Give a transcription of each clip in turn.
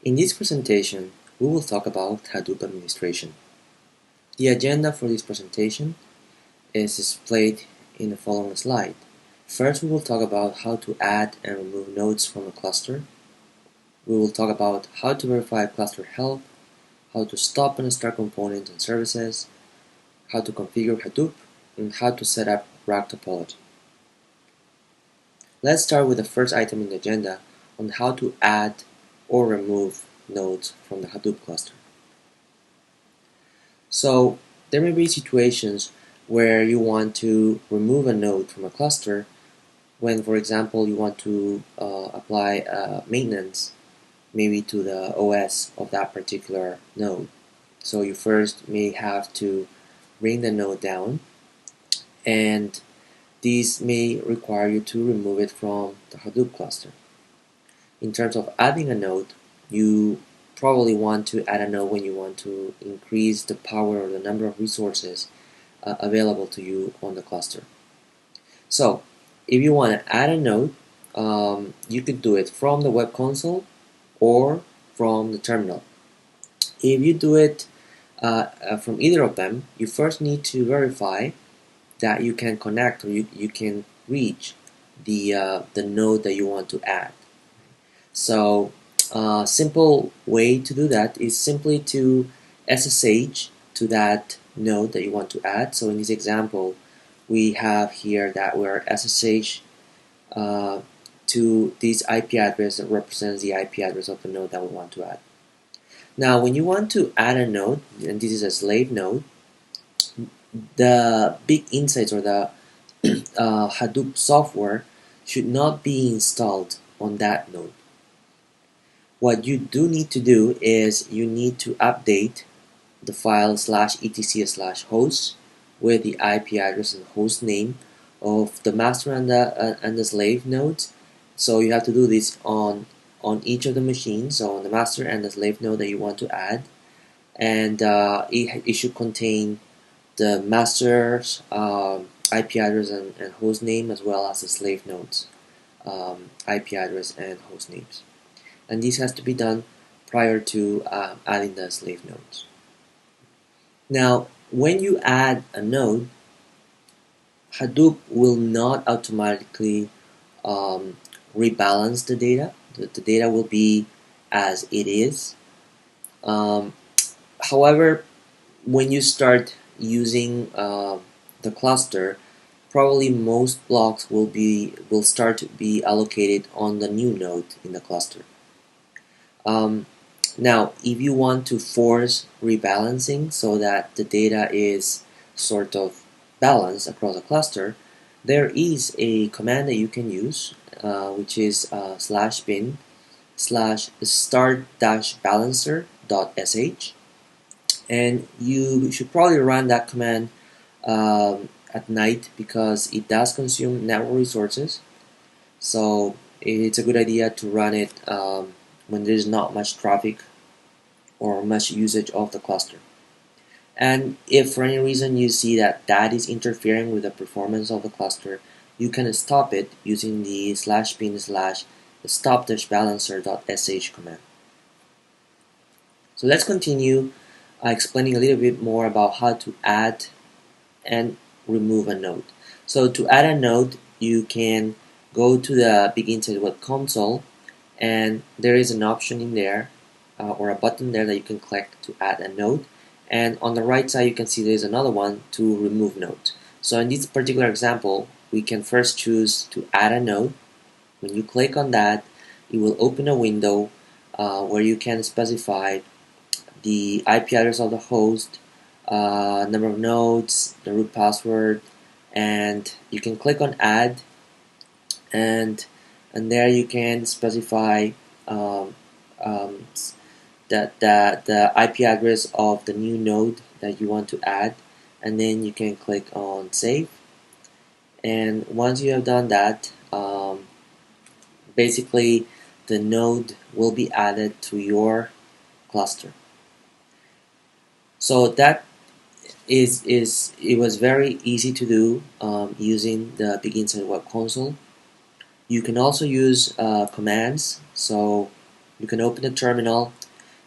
In this presentation, we will talk about Hadoop administration. The agenda for this presentation is displayed in the following slide. First, we will talk about how to add and remove nodes from a cluster. We will talk about how to verify cluster health, how to stop and start components and services, how to configure Hadoop, and how to set up RAG topology. Let's start with the first item in the agenda on how to add or remove nodes from the Hadoop cluster. So there may be situations where you want to remove a node from a cluster when, for example, you want to apply maintenance maybe to the OS of that particular node. So you first may have to bring the node down, and these may require you to remove it from the Hadoop cluster. In terms of adding a node, you probably want to add a node when you want to increase the power or the number of resources available to you on the cluster. So if you want to add a node, you could do it from the web console or from the terminal. If you do it from either of them, you first need to verify that you can connect or you can reach the node that you want to add. So a simple way to do that is simply to SSH to that node that you want to add. So in this example, we have here that we're SSH to this IP address that represents the IP address of the node that we want to add. Now, when you want to add a node, and this is a slave node, the big insights or the Hadoop software should not be installed on that node. What you do need to do is you need to update the file /etc/host with the IP address and host name of the master and the slave nodes. So you have to do this on each of the machines, so on the master and the slave node that you want to add, and it should contain the master's IP address and host name, as well as the slave node's IP address and host names. And this has to be done prior to adding the slave nodes. Now, when you add a node, Hadoop will not automatically rebalance the data. The data will be as it is. However, when you start using the cluster, probably most blocks will start to be allocated on the new node in the cluster. Now, if you want to force rebalancing so that the data is sort of balanced across a cluster, there is a command that you can use, which is /bin /start-balancer.sh, and you should probably run that command at night because it does consume network resources. So it's a good idea to run it when there's not much traffic or much usage of the cluster. And if for any reason you see that that is interfering with the performance of the cluster, you can stop it using the /bin /stop-balancer.sh command. So let's continue explaining a little bit more about how to add and remove a node. So to add a node, you can go to the Begin Web Console, and there is an option in there or a button there that you can click to add a node, and on the right side you can see there's another one to remove node. So in this particular example, we can first choose to add a node. When you click on that, it will open a window where you can specify the IP address of the host, number of nodes, the root password, and you can click on add, and there you can specify the IP address of the new node that you want to add, and then you can click on save. And once you have done that, basically the node will be added to your cluster. So that it was very easy to do using the Begin Web Console. You can also use commands. So You can open the terminal,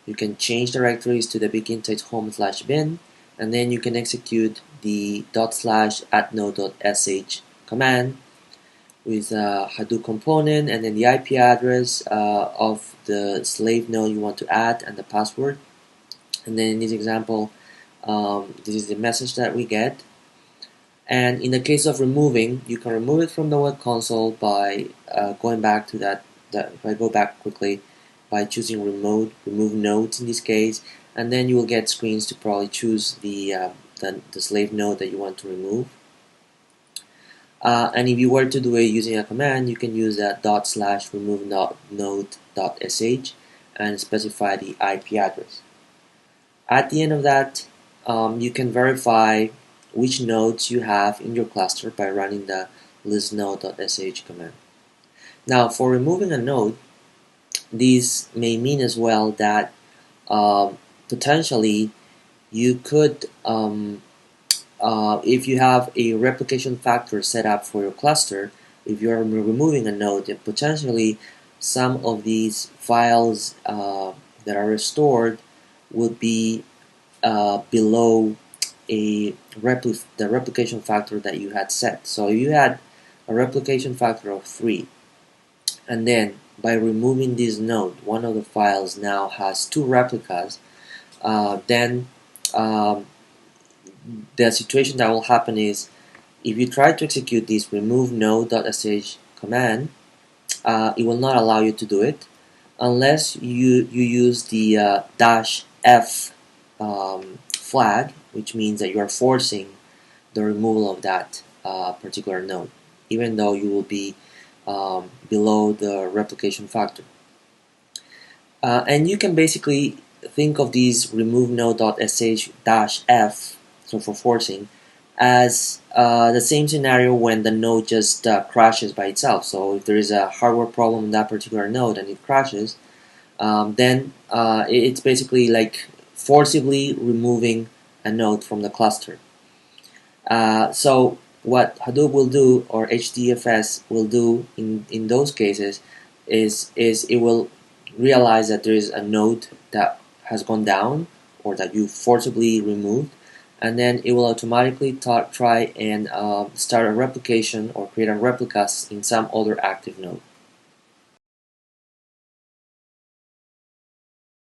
you can change directories to the begintext home/bin, and then you can execute the /@node.sh command with a Hadoop component and then the IP address of the slave node you want to add and the password. And then in this example, this is the message that we get. And in the case of removing, you can remove it from the web console by going back to that. If I go back quickly, by choosing remove nodes in this case, and then you will get screens to probably choose the slave node that you want to remove. And if you were to do it using a command, you can use that /remove node.sh and specify the IP address. At the end of that, you can verify which nodes you have in your cluster by running the listnode.sh command. Now, for removing a node, this may mean as well that potentially you could, if you have a replication factor set up for your cluster, if you are removing a node, then potentially some of these files that are restored would be below the replication factor that you had set. So if you had a replication factor of 3, and then by removing this node, one of the files now has 2 replicas, then the situation that will happen is if you try to execute this remove node.sh command, it will not allow you to do it unless you use the -f flag, which means that you are forcing the removal of that particular node, even though you will be below the replication factor. And you can basically think of these remove node.sh-f, so for forcing, as the same scenario when the node just crashes by itself. So if there is a hardware problem in that particular node and it crashes, then it's basically like forcibly removing a node from the cluster. So what Hadoop will do, or HDFS will do in those cases, is it will realize that there is a node that has gone down or that you forcibly removed, and then it will automatically try and start a replication or create a replica in some other active node.